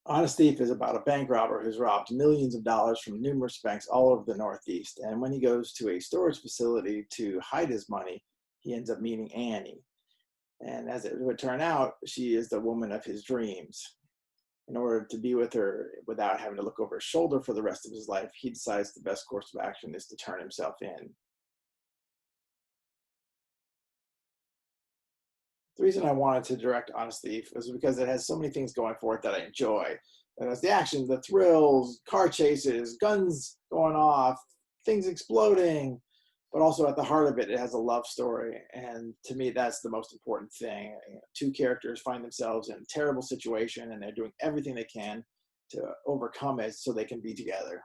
Honest Thief is about a bank robber who's robbed millions of dollars from numerous banks all over the Northeast. And when he goes to a storage facility to hide his money, he ends up meeting Annie. And as it would turn out, she is the woman of his dreams. In order to be with her without having to look over his shoulder for the rest of his life, he decides the best course of action is to turn himself in. The reason I wanted to direct Honest Thief was because it has so many things going for it that I enjoy. It has the action, the thrills, car chases, guns going off, things exploding, but also at the heart of it, it has a love story. And to me, that's the most important thing. Two characters find themselves in a terrible situation and they're doing everything they can to overcome it so they can be together.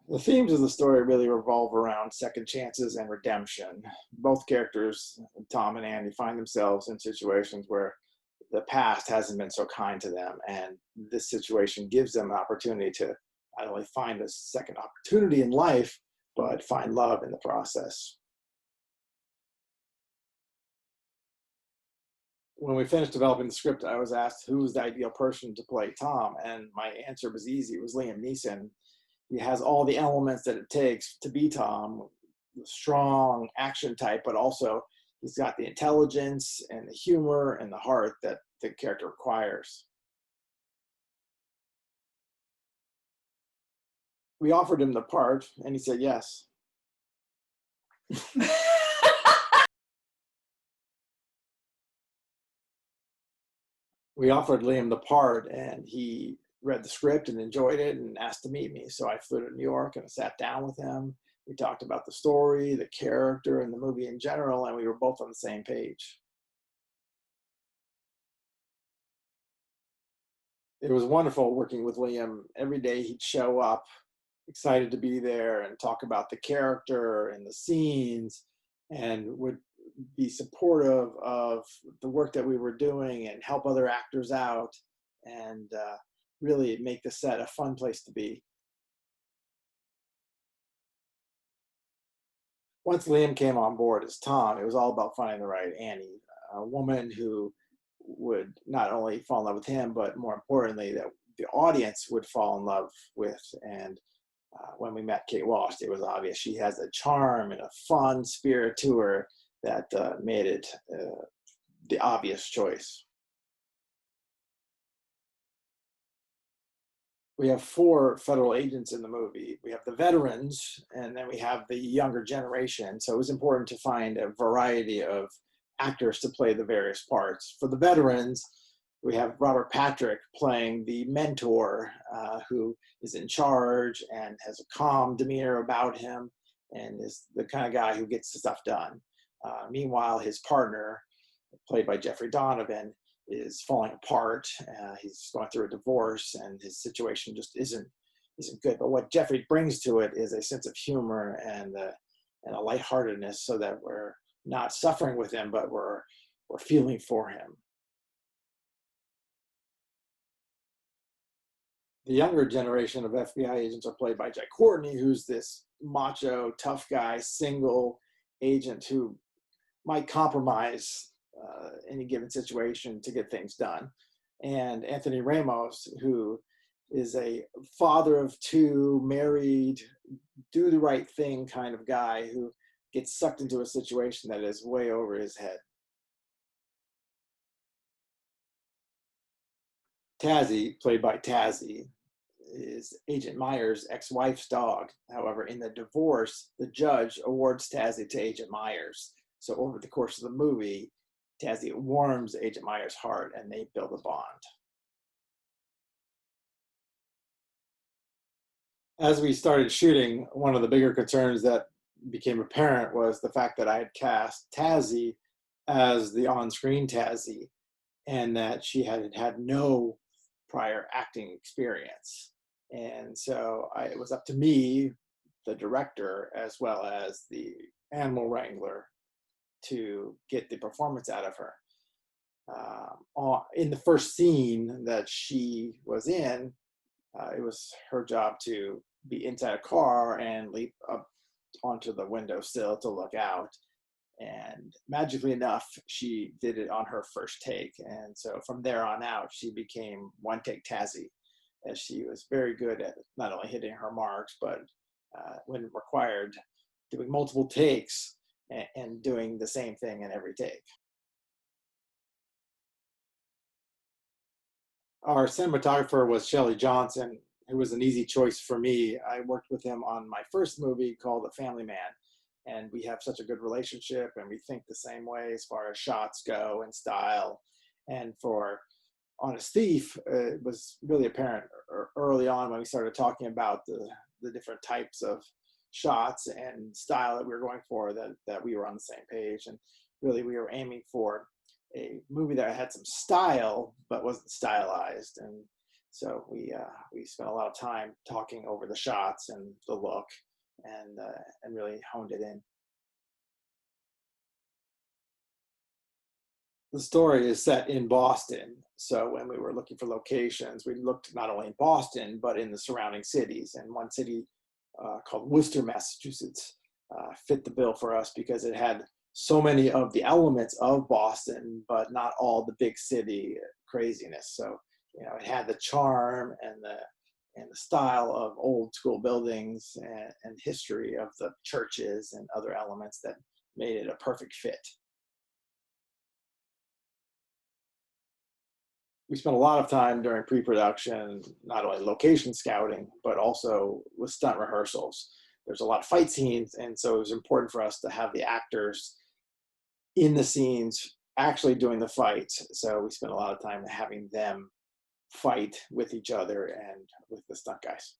The themes of the story really revolve around second chances and redemption. Both characters, Tom and Andy, find themselves in situations where the past hasn't been so kind to them, and this situation gives them an opportunity to not only find a second opportunity in life, but find love in the process. When we finished developing the script, I was asked who was the ideal person to play Tom, and my answer was easy. It was Liam Neeson. He has all the elements that it takes to be Tom, the strong action type, but also he's got the intelligence and the humor and the heart that the character requires. We offered him the part and he said yes. We offered Liam the part and he read the script and enjoyed it and asked to meet me. So I flew to New York and I sat down with him. We talked about the story, the character, and the movie in general, and we were both on the same page. It was wonderful working with Liam. Every day he'd show up excited to be there and talk about the character and the scenes, and would be supportive of the work that we were doing and help other actors out, and really make the set a fun place to be. Once Liam came on board as Tom, it was all about finding the right Annie, a woman who would not only fall in love with him, but more importantly, that the audience would fall in love with. And when we met Kate Walsh, it was obvious she has a charm and a fun spirit to her that made it the obvious choice. We have 4 federal agents in the movie. We have the veterans, and then we have the younger generation. So it was important to find a variety of actors to play the various parts. For the veterans, we have Robert Patrick playing the mentor who is in charge and has a calm demeanor about him and is the kind of guy who gets the stuff done. Meanwhile, his partner, played by Jeffrey Donovan, is falling apart. He's going through a divorce and his situation just isn't good. But what Jeffrey brings to it is a sense of humor and a lightheartedness, so that we're not suffering with him, but we're feeling for him. The younger generation of FBI agents are played by Jack Courtney, who's this macho, tough guy, single agent who might compromise any given situation to get things done. And Anthony Ramos, who is a father of 2, married, do the right thing kind of guy who gets sucked into a situation that is way over his head. Tazzy, played by Tazzy, is Agent Myers' ex-wife's dog. However, in the divorce, the judge awards Tazzy to Agent Myers. So over the course of the movie, Tazzy warms Agent Myers' heart and they build a bond. As we started shooting, one of the bigger concerns that became apparent was the fact that I had cast Tazzy as the on-screen Tazzy, and that she had had no prior acting experience. And so it was up to me, the director, as well as the animal wrangler, to get the performance out of her. In the first scene that she was in, it was her job to be inside a car and leap up onto the windowsill to look out. And magically enough, she did it on her first take. And so from there on out, she became one take Tazzy, as she was very good at not only hitting her marks, but when required, doing multiple takes and doing the same thing in every take. Our cinematographer was Shelley Johnson, who was an easy choice for me. I worked with him on my first movie called The Family Man, and we have such a good relationship, and we think the same way as far as shots go and style. And for Honest Thief, it was really apparent early on when we started talking about the different types of shots and style that we were going for, that we were on the same page. And really, we were aiming for a movie that had some style but wasn't stylized. And so we spent a lot of time talking over the shots and the look, and really honed it in. The story is set in Boston. So when we were looking for locations, we looked not only in Boston, but in the surrounding cities. And one city called Worcester, Massachusetts, fit the bill for us because it had so many of the elements of Boston, but not all the big city craziness. So, it had the charm and the style of old school buildings, and history of the churches and other elements that made it a perfect fit. We spent a lot of time during pre-production, not only location scouting, but also with stunt rehearsals. There's a lot of fight scenes, and so it was important for us to have the actors in the scenes actually doing the fights. So we spent a lot of time having them fight with each other and with the stunt guys.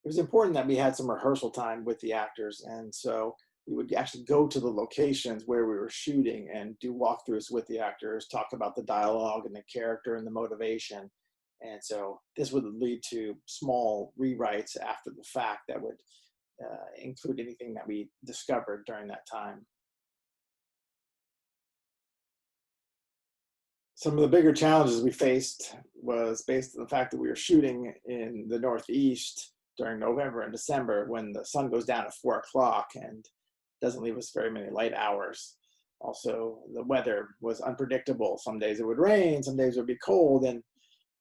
It was important that we had some rehearsal time with the actors, and so we would actually go to the locations where we were shooting and do walkthroughs with the actors, talk about the dialogue and the character and the motivation. And so this would lead to small rewrites after the fact that would include anything that we discovered during that time. Some of the bigger challenges we faced was based on the fact that we were shooting in the Northeast during November and December, when the sun goes down at 4 o'clock and doesn't leave us very many light hours. Also, the weather was unpredictable. Some days it would rain, some days it would be cold. And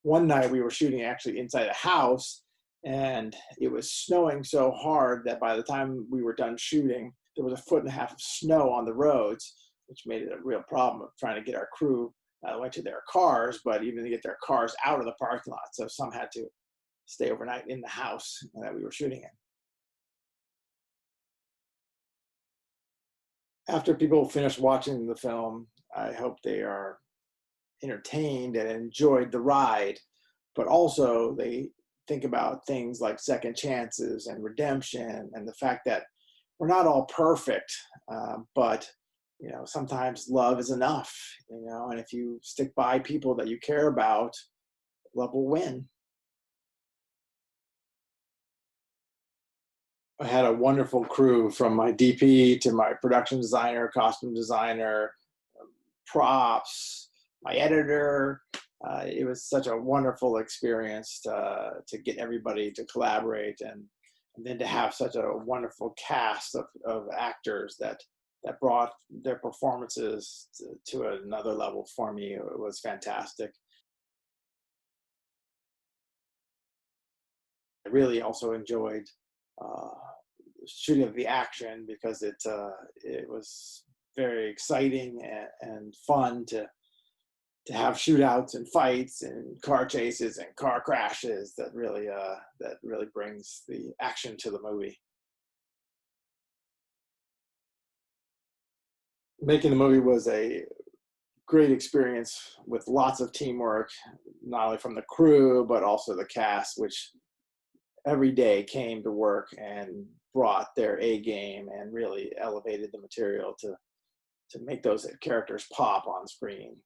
one night we were shooting actually inside a house, and it was snowing so hard that by the time we were done shooting, there was 1.5 feet of snow on the roads, which made it a real problem of trying to get our crew not only to their cars, but even to get their cars out of the parking lot. So some had to stay overnight in the house that we were shooting in. After people finish watching the film, I hope they are entertained and enjoyed the ride, but also they think about things like second chances and redemption, and the fact that we're not all perfect, but sometimes love is enough, and if you stick by people that you care about, love will win. I had a wonderful crew, from my DP to my production designer, costume designer, props, my editor. It was such a wonderful experience to get everybody to collaborate, and then to have such a wonderful cast of actors that brought their performances to another level for me. It was fantastic. I really also enjoyed uh, shooting of the action, because it was very exciting and fun to have shootouts and fights and car chases and car crashes. That really brings the action to the movie. Making the movie was a great experience with lots of teamwork, not only from the crew but also the cast, which every day came to work and brought their A game and really elevated the material to make those characters pop on screen.